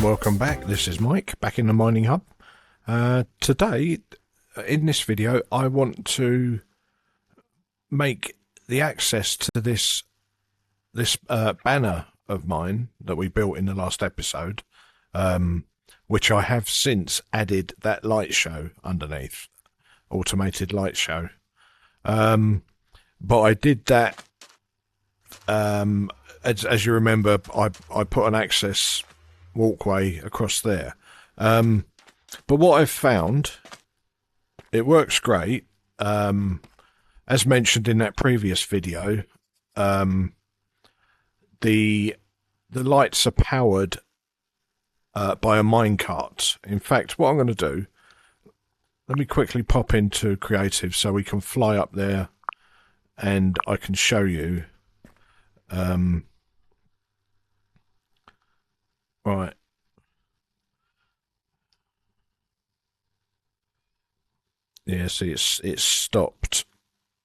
welcome back. This is Mike, back in the mining hub. Today, in this video, I want to make the access to this banner of mine that we built in the last episode, which I have since added that light show underneath, automated light show. But I did that, as you remember, I put an access walkway across there. But what I've found, it works great. As mentioned in that previous video, the lights are powered by a minecart. In fact, what I'm going to do, let me quickly pop into creative so we can fly up there and I can show you. Right. Yeah, see, it's stopped.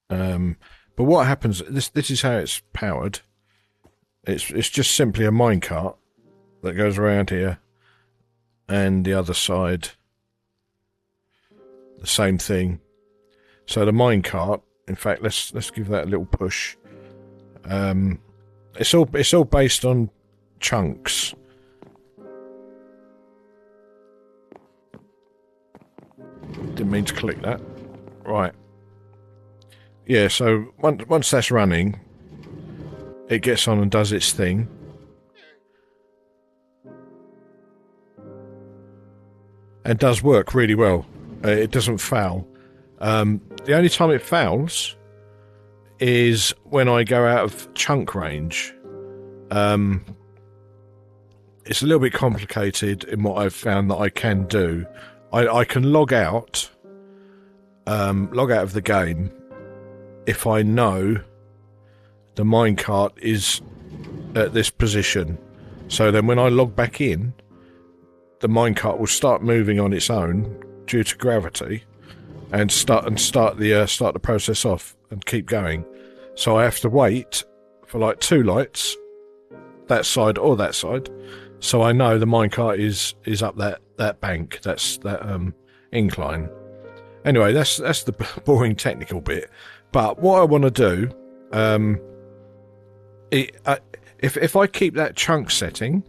But what happens? This is how it's powered. It's just simply a minecart that goes around here, and the other side, the same thing. So the minecart. In fact, let's give that a little push. It's all based on chunks. Didn't mean to click that. Right. Yeah, so once that's running, it gets on and does its thing. And does work really well. It doesn't foul. The only time it fouls is when I go out of chunk range. It's a little bit complicated in what I've found that I can do. I can log out of the game if I know the minecart is at this position. So then when I log back in, the minecart will start moving on its own due to gravity and start the process off and keep going. So I have to wait for like 2 lights, that side or that side, so I know the minecart is up that bank, that incline. Anyway, that's the boring technical bit. But what I want to do, if I keep that chunk setting,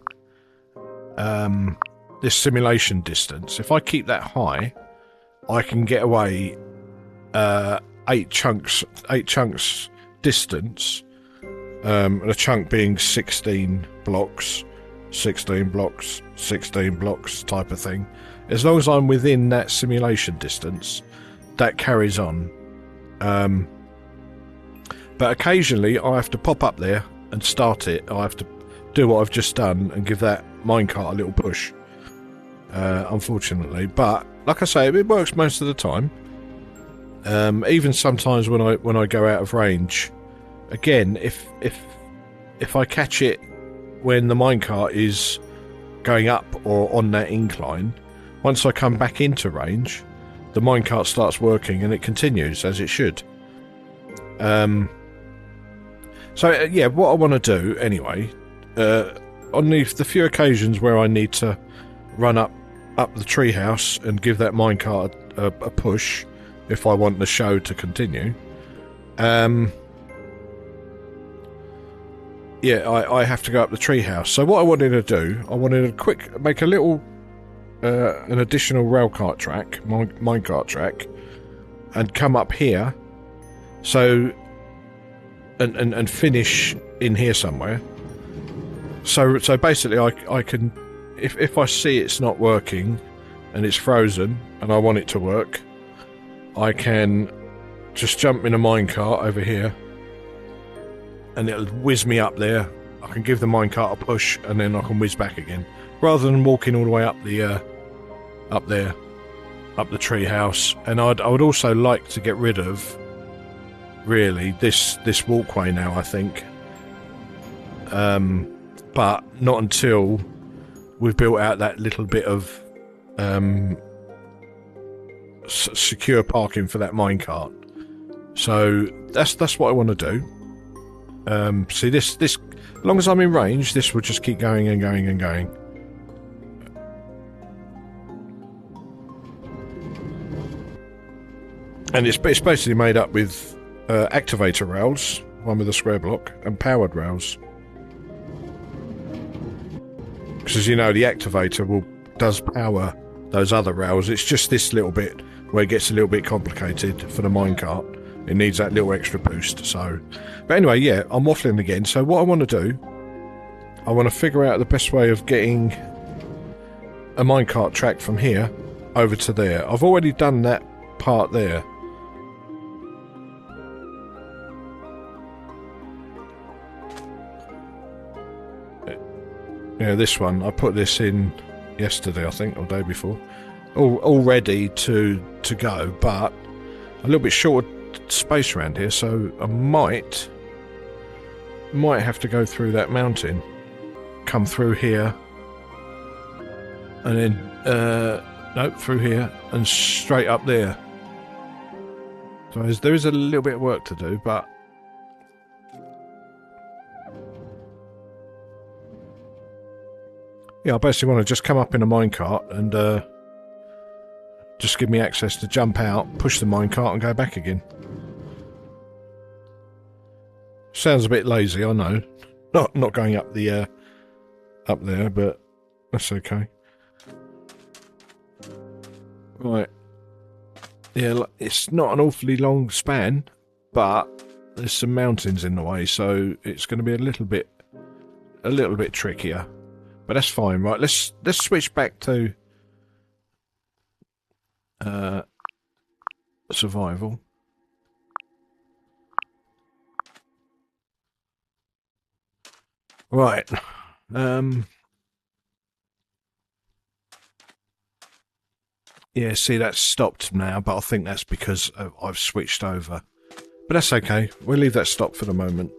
this simulation distance, if I keep that high, I can get away 8 chunks distance, and a chunk being 16 blocks, 16 blocks, 16 blocks type of thing. As long as I'm within that simulation distance, that carries on. But occasionally I have to pop up there and start it. I have to do what I've just done and give that minecart a little push, unfortunately. But like I say, it works most of the time. Even sometimes when I go out of range. Again, if I catch it when the minecart is going up or on that incline, once I come back into range, the minecart starts working and it continues as it should. So yeah, what I want to do anyway, on the few occasions where I need to run up the treehouse and give that minecart a push, if I want the show to continue, yeah, I have to go up the treehouse. So what I wanted to do, I wanted to make a little, an additional railcart track, minecart track, and come up here, so, and finish in here somewhere. So basically, I can, if I see it's not working, and it's frozen, and I want it to work, I can just jump in a minecart over here, and it'll whiz me up there. I can give the minecart a push, and then I can whiz back again, rather than walking all the way up the tree house. And I would also like to get rid of, really, this walkway now, I think. But not until we've built out that little bit of secure parking for that minecart. So that's what I want to do. See, this as long as I'm in range, this will just keep going and going and going. And it's basically made up with activator rails, one with a square block, and powered rails. Because as you know, the activator does power those other rails. It's just this little bit where it gets a little bit complicated for the minecart. It needs that little extra boost. So, but anyway, yeah, I'm waffling again. So what I want to do, I want to figure out the best way of getting a minecart track from here over to there. I've already done that part there. Yeah, this one. I put this in yesterday, I think, or day before. All ready to go, but a little bit short of space around here, so I might have to go through that mountain, come through here, and then nope, through here and straight up there. So there is a little bit of work to do, but yeah, I basically want to just come up in a minecart and just give me access to jump out, push the minecart and go back again. Sounds a bit lazy, I know. Not going up the up there, but that's okay. Right. Yeah, it's not an awfully long span, but there's some mountains in the way, so it's going to be a little bit trickier. But that's fine, right? Let's switch back to survival. Right. Yeah, see, that's stopped now, but I think that's because I've switched over. But that's okay. We'll leave that stopped for the moment.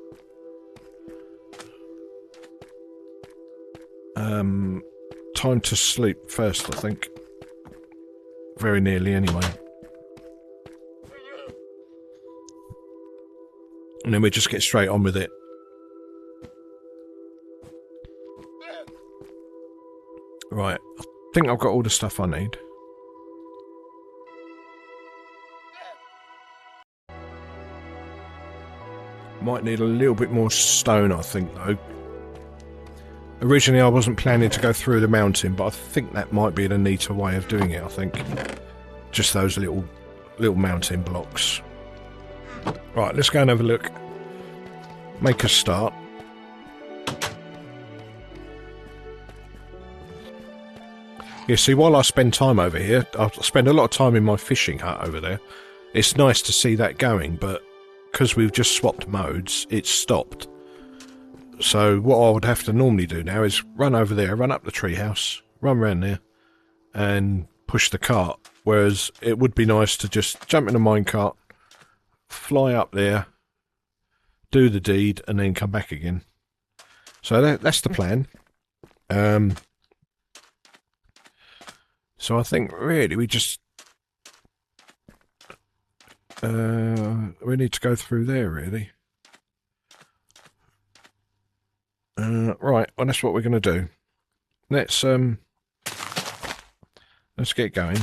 Time to sleep first, I think. Very nearly, anyway. And then we just get straight on with it. Right. I think I've got all the stuff I need. Might need a little bit more stone, I think, though. Originally, I wasn't planning to go through the mountain, but I think that might be the neater way of doing it, I think. Just those little mountain blocks. Right, let's go and have a look. Make a start. You see, while I spend time over here, I spend a lot of time in my fishing hut over there. It's nice to see that going, but because we've just swapped modes, it's stopped. So what I would have to normally do now is run over there, run up the treehouse, run around there, and push the cart. Whereas it would be nice to just jump in a minecart, fly up there, do the deed, and then come back again. So that's the plan. So I think really we just we need to go through there, really. Right, well, that's what we're going to do. Let's get going.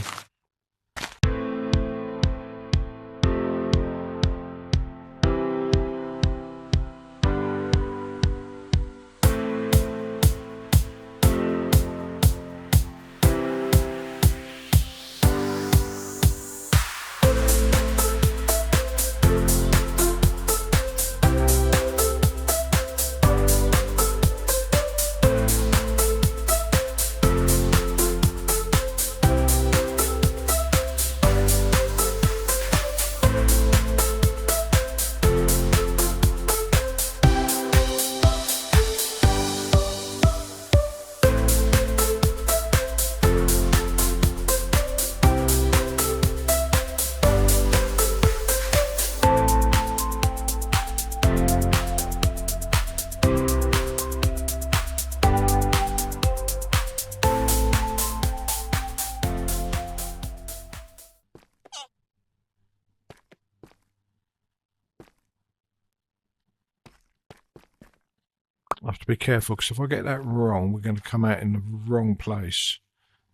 I have to be careful, because if I get that wrong, we're going to come out in the wrong place.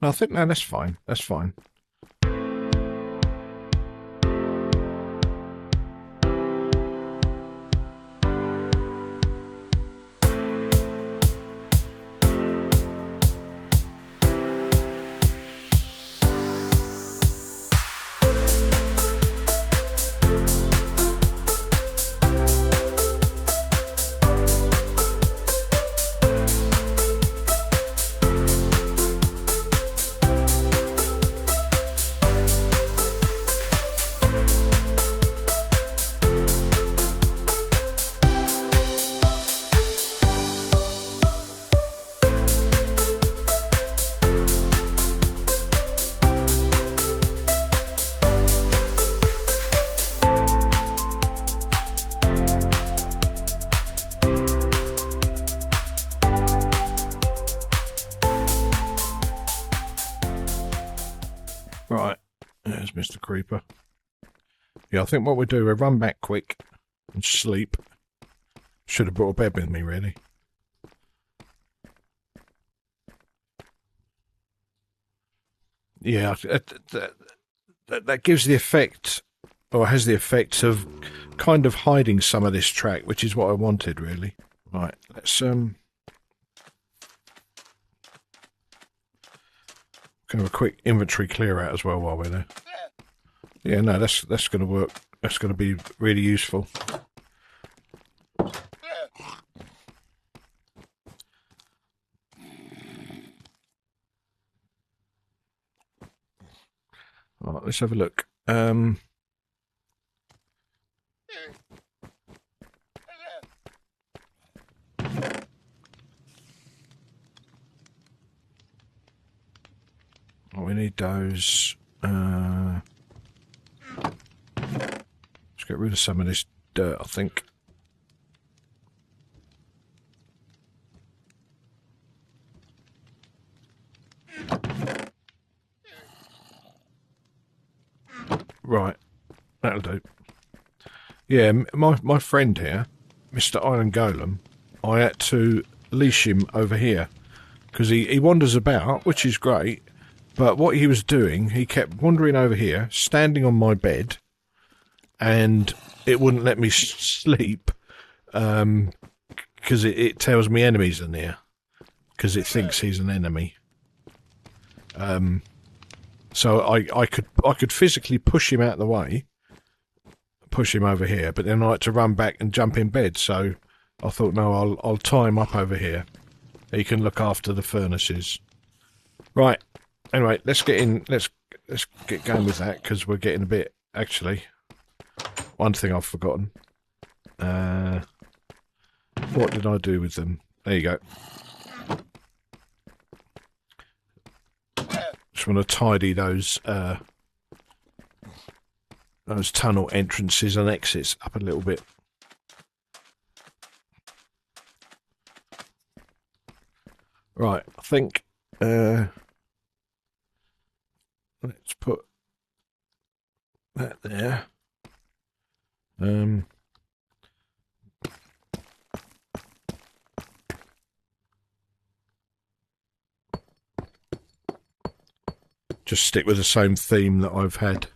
No, I think, no, that's fine. That's fine. Right, there's Mr. Creeper. Yeah, I think what we do, we run back quick and sleep. Should have brought a bed with me, really. Yeah, that gives the effect, or has the effect of kind of hiding some of this track, which is what I wanted, really. Right, let's have a quick inventory clear out as well while we're there. Yeah, no, that's going to work. That's going to be really useful. Right, let's have a look. Oh, we need those. Let's get rid of some of this dirt, I think. Right, that'll do. Yeah, my friend here, Mr. Iron Golem, I had to leash him over here because he wanders about, which is great. But what he was doing, he kept wandering over here, standing on my bed, and it wouldn't let me sleep because it tells me enemies are near because it thinks he's an enemy. So I could physically push him out of the way, push him over here, but then I had to run back and jump in bed. So I thought, no, I'll tie him up over here. He can look after the furnaces. Right. Anyway, let's get in. Let's get going with that because we're getting a bit. Actually, one thing I've forgotten. What did I do with them? There you go. Just want to tidy those tunnel entrances and exits up a little bit. Right, I think let's put that there. Just stick with the same theme that I've had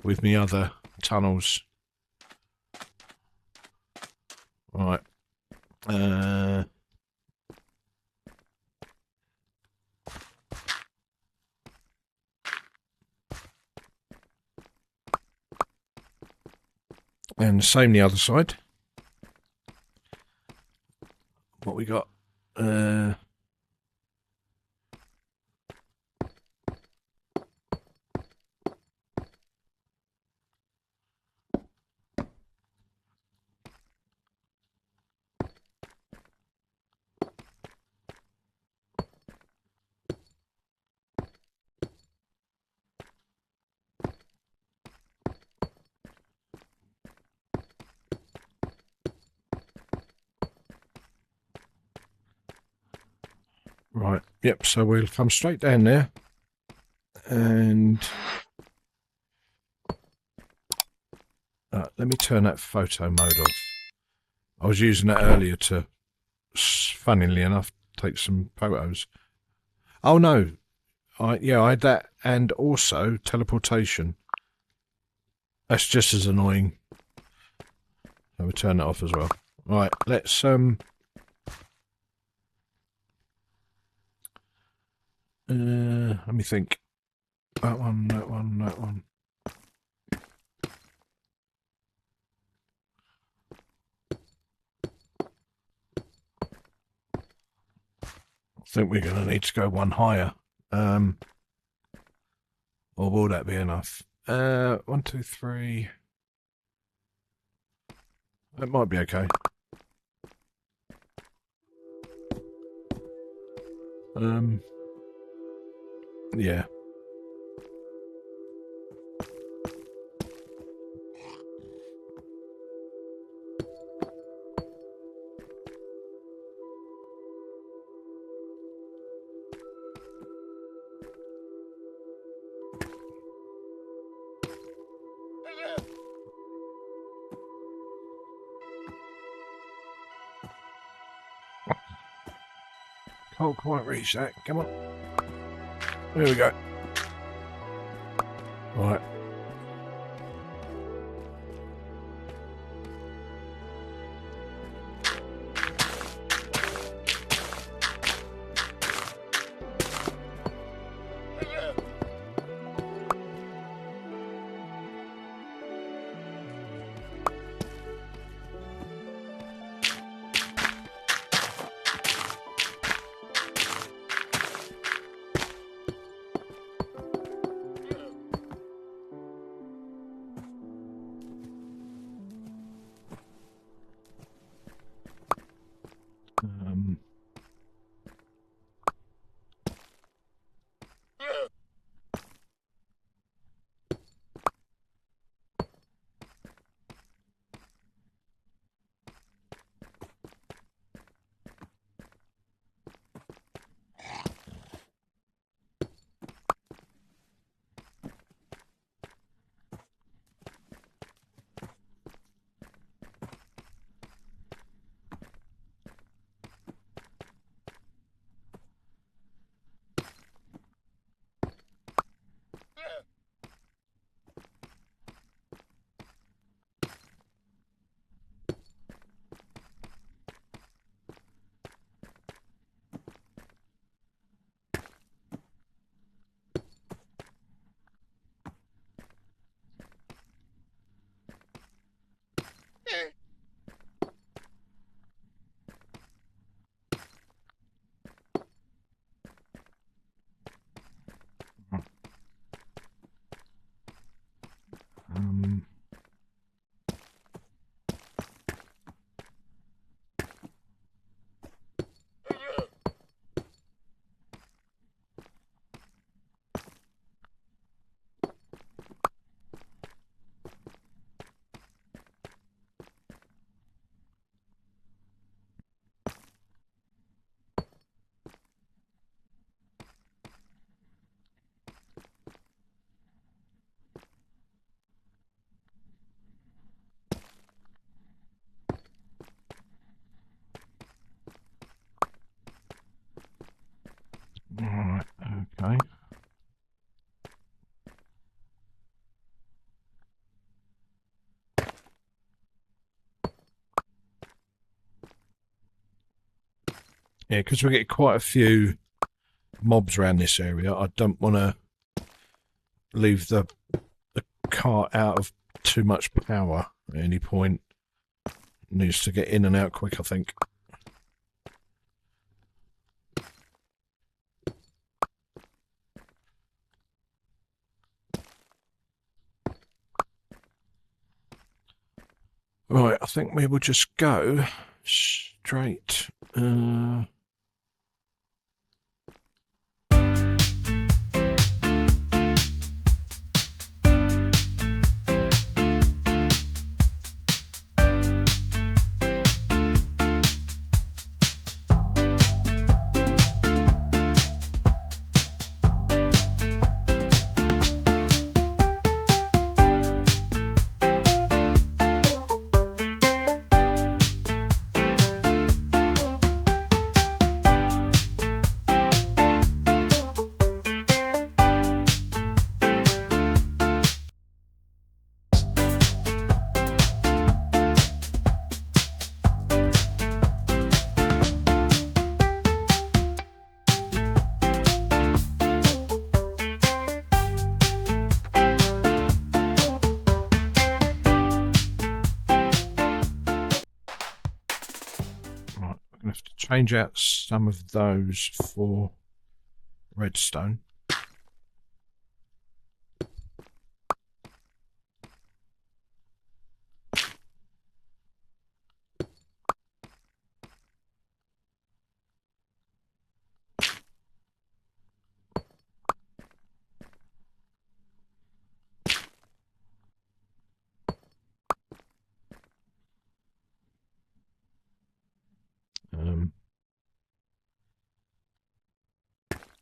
with me other tunnels. Right. And the same the other side. What we got? Right, yep, so we'll come straight down there and let me turn that photo mode off. I was using that earlier to, funnily enough, take some photos. Oh no, I had that and also teleportation. That's just as annoying. I will turn that off as well. Right, let's let me think. That one, that one, that one. I think we're going to need to go one higher. Or will that be enough? 1, 2, 3. That might be okay. Yeah. can't quite reach that. Come on. There we go. Right. Alright, okay. Yeah, because we get quite a few mobs around this area, I don't want to leave the cart out of too much power at any point. It needs to get in and out quick, I think. Right, I think we will just go straight. Have to change out some of those for redstone.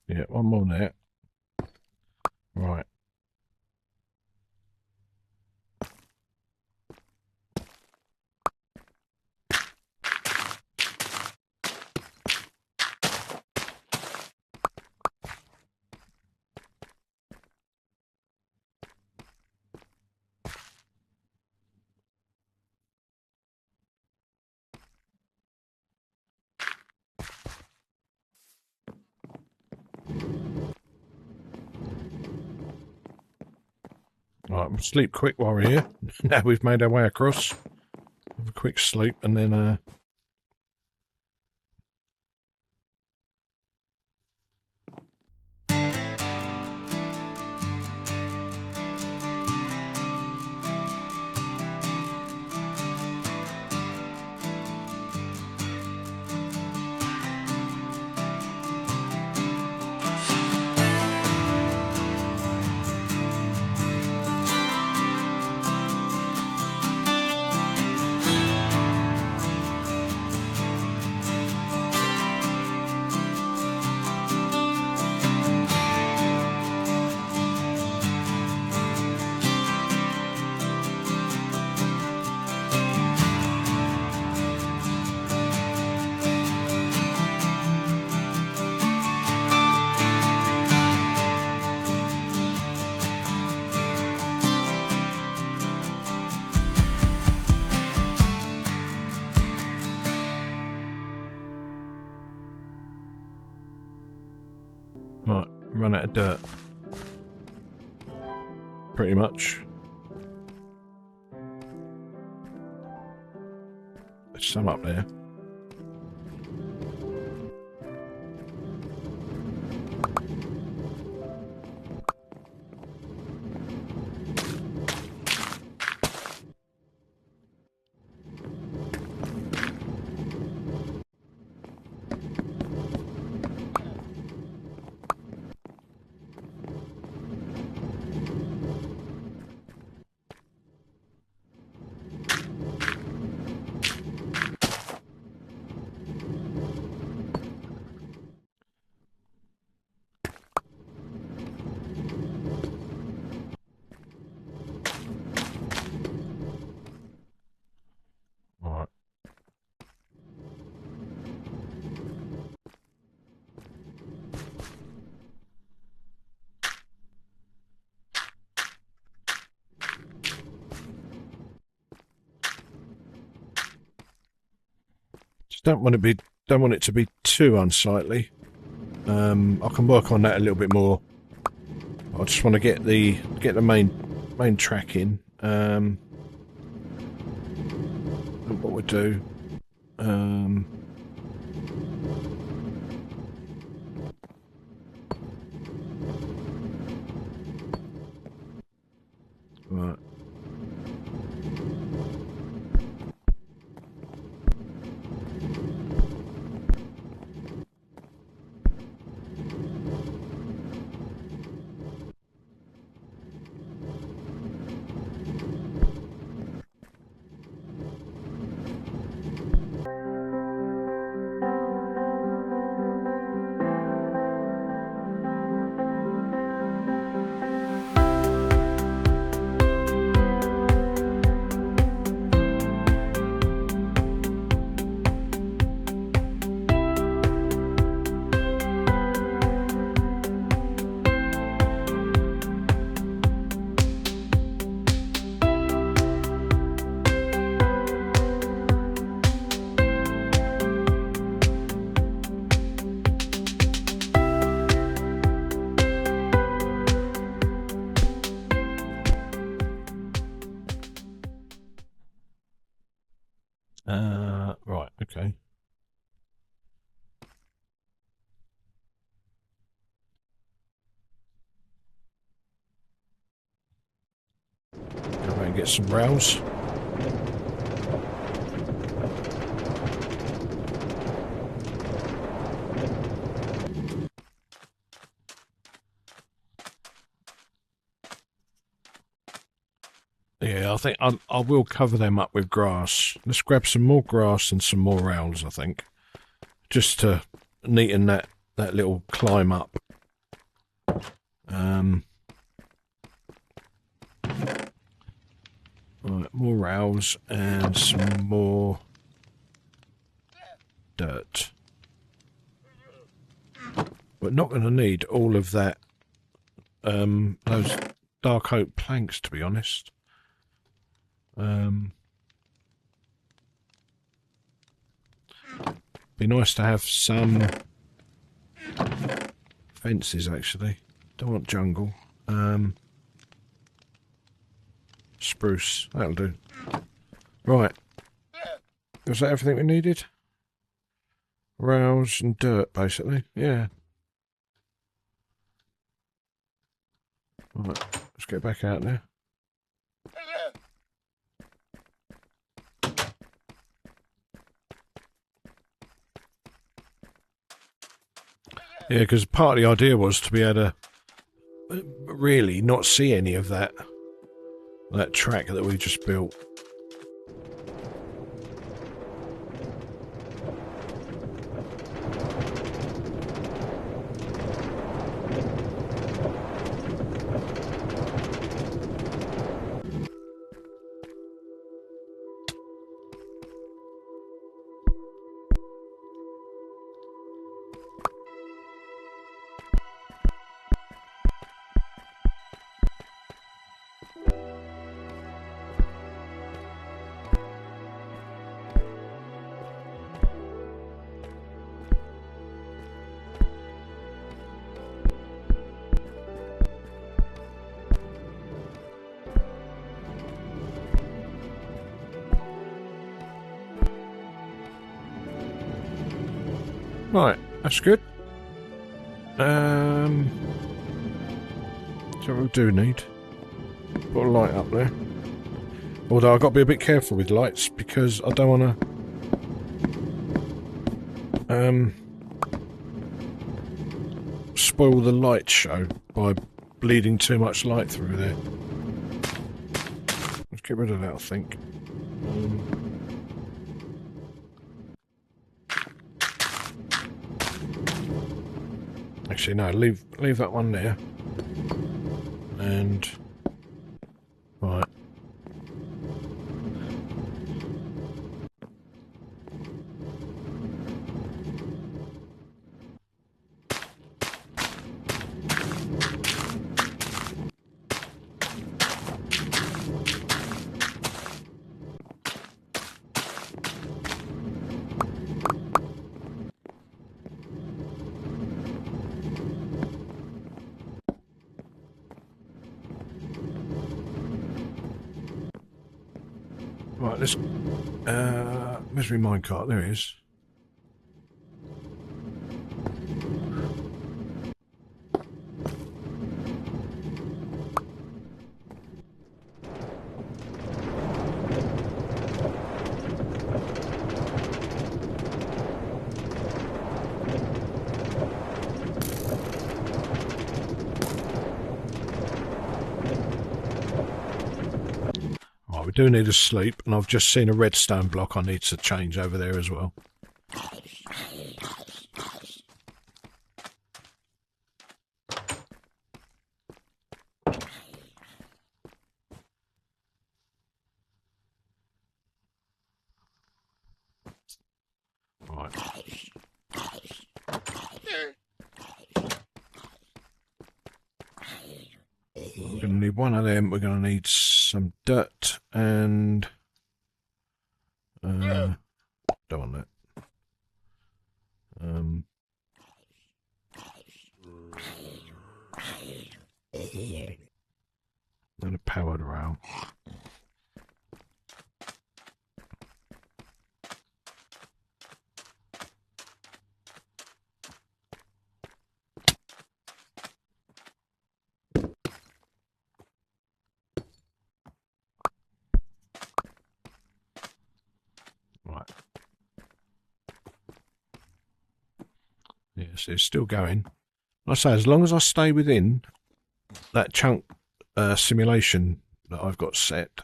Yeah, one more there. Right. Right, we'll sleep quick while we're here. Now we've made our way across. Have a quick sleep and then right, run out of dirt. Pretty much. There's some up there. Don't want it to be too unsightly. I can work on that a little bit more. I just want to get the main track in. What we do. Right. Right, okay. Go away and get some rails. Yeah, I think I will cover them up with grass. Let's grab some more grass and some more rails, I think. Just to neaten that little climb up. Right, more rails and some more dirt. We're not going to need all of that, those dark oak planks, to be honest. Be nice to have some fences, actually. Don't want jungle. Spruce. That'll do. Right. Was that everything we needed? Rails and dirt, basically. Yeah. Right. Let's get back out there. Yeah, because part of the idea was to be able to really not see any of that track that we just built. Right, that's good. So we do need. Put a light up there. Although I've got to be a bit careful with lights because I don't want to spoil the light show by bleeding too much light through there. Let's get rid of that, I think. Actually, no, leave that one there. And right. Right, let's... where's my minecart? There it is. We do need a sleep, and I've just seen a redstone block I need to change over there as well. Right. We're going to need one of them. We're going to need some dirt and... don't want that. And a powered rail. Right. Yes, it's still going. Like I say, as long as I stay within that chunk simulation that I've got set,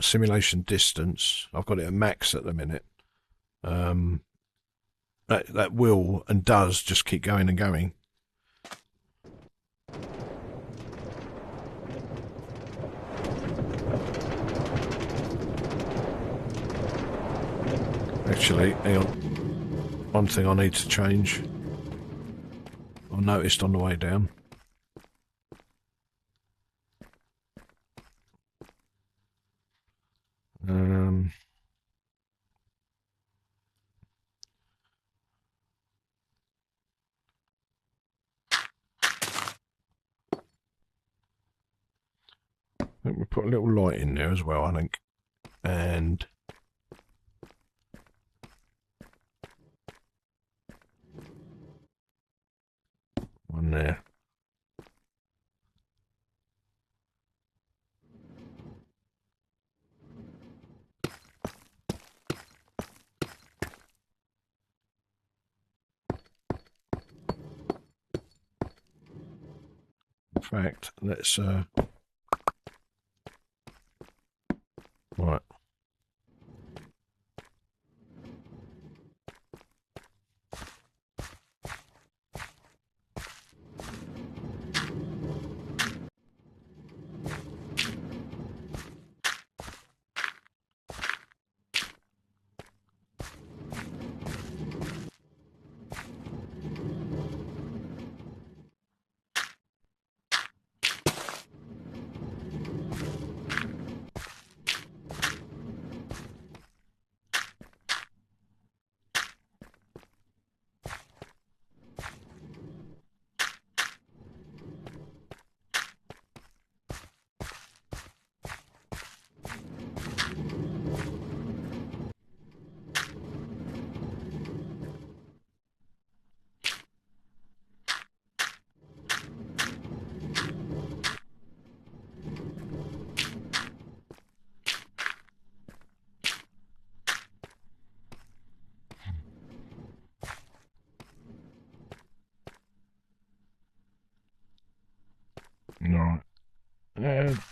simulation distance, I've got it at max at the minute. That will and does just keep going and going. Actually, hang on. One thing I need to change. I noticed on the way down. I think we put a little light in there as well, I think. And one there. In fact, let's right. Right.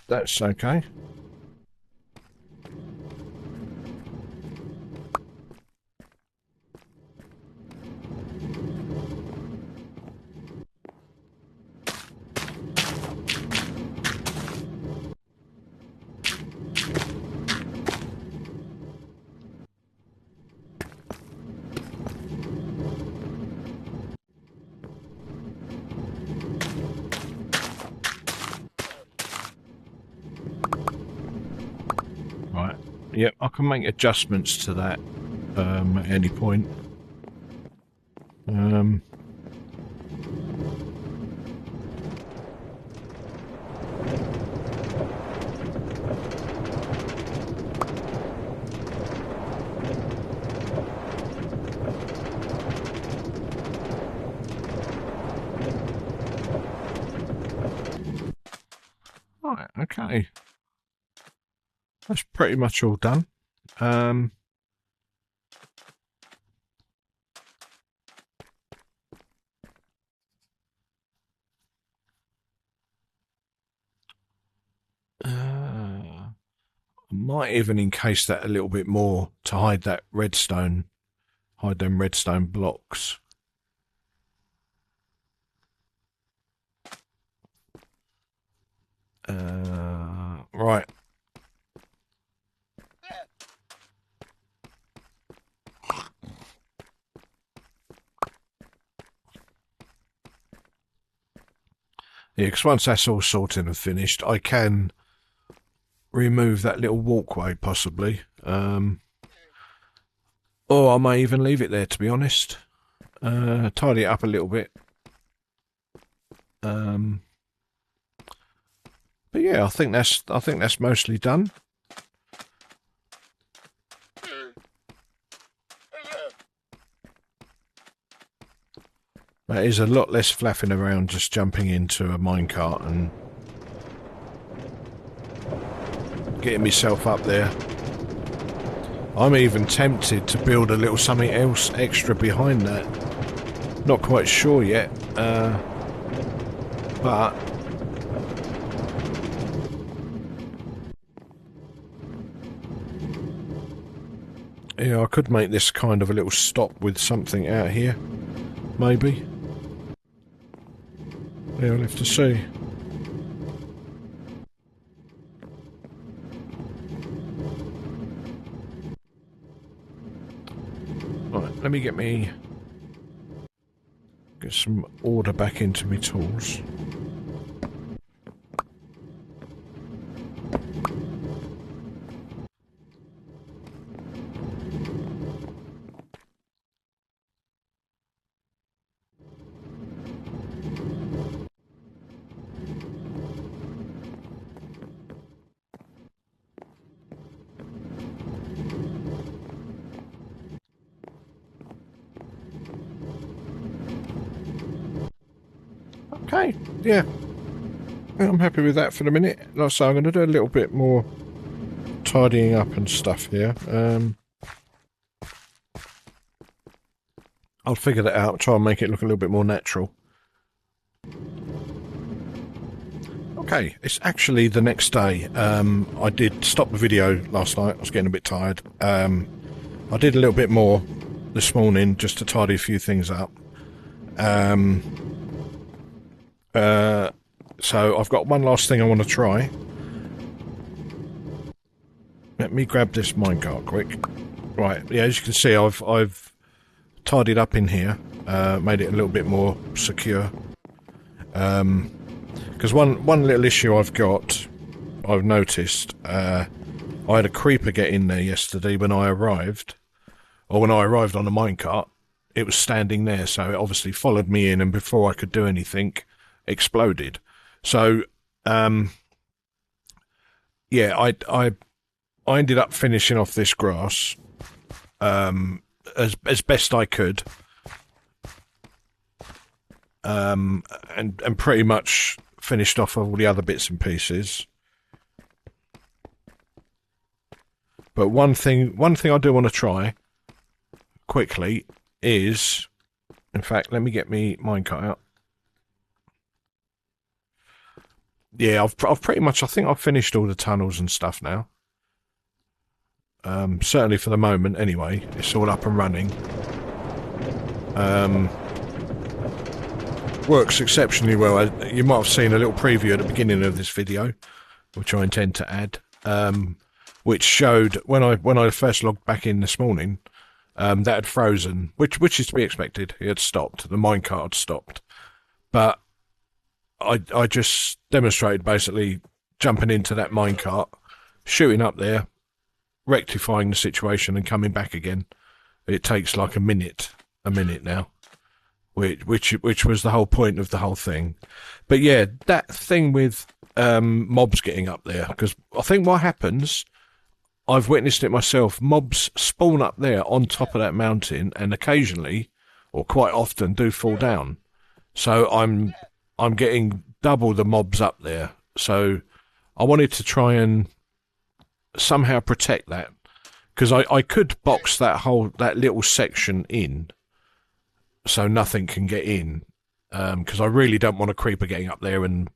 That's okay. Right. Yep, I can make adjustments to that at any point. Right, okay. That's pretty much all done. Might even encase that a little bit more to hide that redstone, hide them redstone blocks. Right. Yeah, because once that's all sorted and finished, I can remove that little walkway, possibly. Or I may even leave it there, to be honest. Tidy it up a little bit. But yeah, I think that's mostly done. That is a lot less flapping around just jumping into a minecart and getting myself up there. I'm even tempted to build a little something else extra behind that. Not quite sure yet, but yeah, I could make this kind of a little stop with something out here, maybe. Yeah, I'll have to see. Right, let me get some order back into my tools. Okay, yeah. I'm happy with that for the minute. Like I say, I'm going to do a little bit more tidying up and stuff here. I'll figure that out, try and make it look a little bit more natural. Okay, it's actually the next day. I did stop the video last night. I was getting a bit tired. I did a little bit more this morning just to tidy a few things up. So I've got one last thing I want to try. Let me grab this minecart quick. Right, yeah, as you can see, I've tidied up in here, made it a little bit more secure. Because one little issue I've noticed, I had a creeper get in there yesterday when I arrived, or when I arrived on the minecart, it was standing there, so it obviously followed me in, and before I could do anything, exploded. So, yeah, I ended up finishing off this grass as best I could, and pretty much finished off all the other bits and pieces. But one thing I do want to try quickly is, in fact, let me get me minecart out. Yeah, I've pretty much, I think I've finished all the tunnels and stuff now. Certainly for the moment, anyway. It's all up and running. Works exceptionally well. You might have seen a little preview at the beginning of this video, which I intend to add, which showed when I first logged back in this morning, that had frozen, which is to be expected. It had stopped. The minecart had stopped, but I just demonstrated basically jumping into that minecart, shooting up there, rectifying the situation, and coming back again. It takes like a minute now, which was the whole point of the whole thing. But yeah, that thing with mobs getting up there, because I think what happens, I've witnessed it myself, mobs spawn up there on top of that mountain, and occasionally, or quite often, do fall down. So I'm getting double the mobs up there. So I wanted to try and somehow protect that, because I could box that little section in so nothing can get in, because I really don't want a creeper getting up there and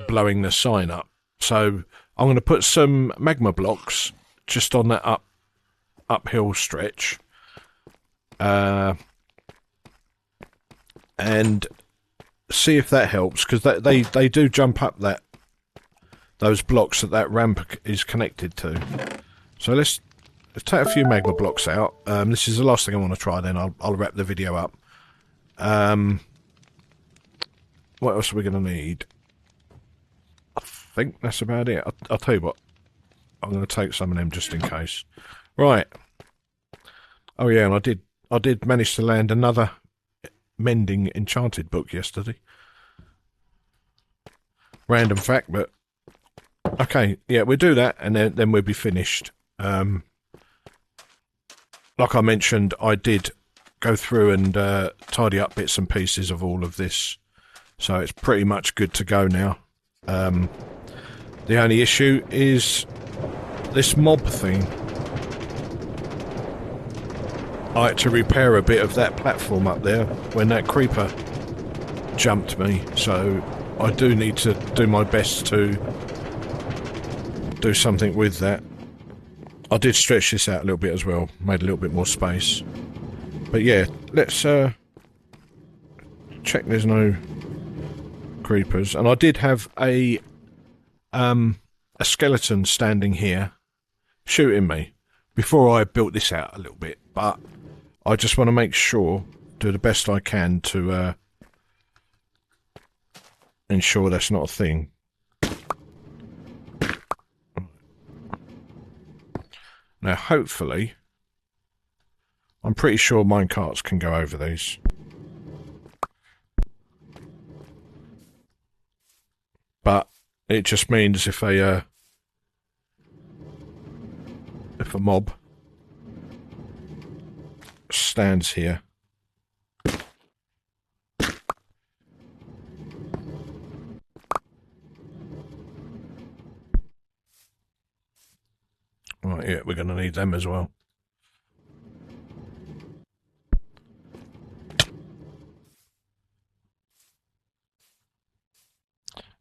blowing the sign up. So I'm going to put some magma blocks just on that uphill stretch, and see if that helps, because they do jump up those blocks that ramp is connected to. So let's take a few magma blocks out. This is the last thing I want to try, then I'll wrap the video up. What else are we going to need? I think that's about it. I'll tell you what, I'm going to take some of them just in case. Right. Oh yeah, and I did manage to land another mending enchanted book yesterday. Random fact, but okay, yeah, we'll do that, and then we'll be finished. Like I mentioned, I did go through and tidy up bits and pieces of all of this, so it's pretty much good to go now. The only issue is this mob thing. I had to repair a bit of that platform up there when that creeper jumped me, so I do need to do my best to do something with that. I did stretch this out a little bit as well, made a little bit more space. But yeah, let's check there's no creepers. And I did have a skeleton standing here shooting me before I built this out a little bit, but I just want to make sure, do the best I can to ensure that's not a thing. Now, hopefully, I'm pretty sure minecarts can go over these. But it just means if a mob stands here, Right, yeah, we're going to need them as well.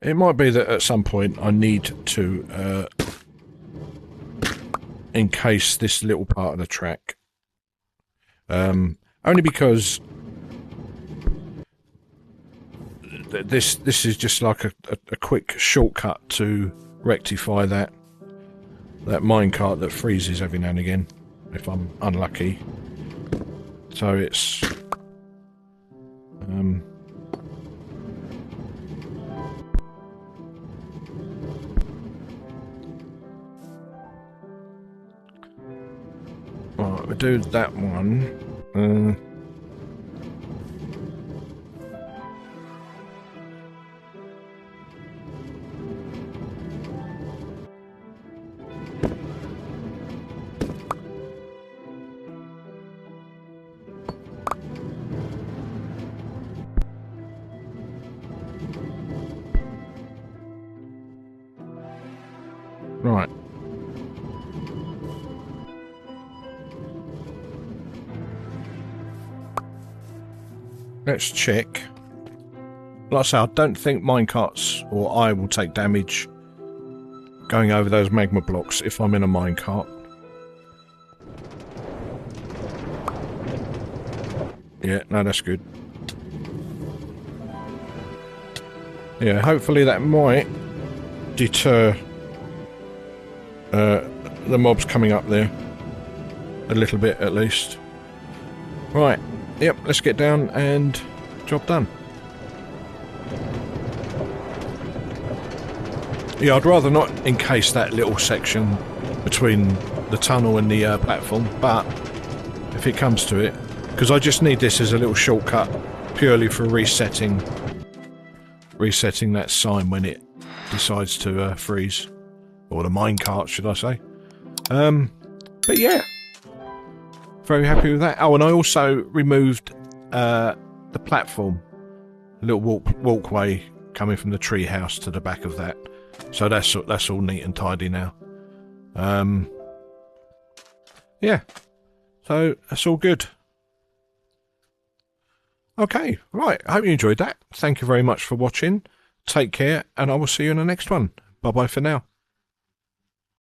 It might be that at some point I need to encase this little part of the track. Only because this is just like a quick shortcut to rectify that minecart that freezes every now and again if I'm unlucky. So it's right, we'll do that one. Right. Let's check. Like I say, I don't think minecarts or I will take damage going over those magma blocks if I'm in a minecart. Yeah, no, that's good. Yeah, hopefully that might deter the mobs coming up there a little bit at least. Right, yep, let's get down and job done. Yeah, I'd rather not encase that little section between the tunnel and the platform, but if it comes to it, because I just need this as a little shortcut purely for resetting that sign when it decides to freeze. Or the minecart, should I say. But yeah. Very happy with that. Oh, and I also removed the platform. A little walkway coming from the tree house to the back of that. So that's all neat and tidy now. Yeah. So that's all good. Okay, right. I hope you enjoyed that. Thank you very much for watching. Take care, and I will see you in the next one. Bye-bye for now.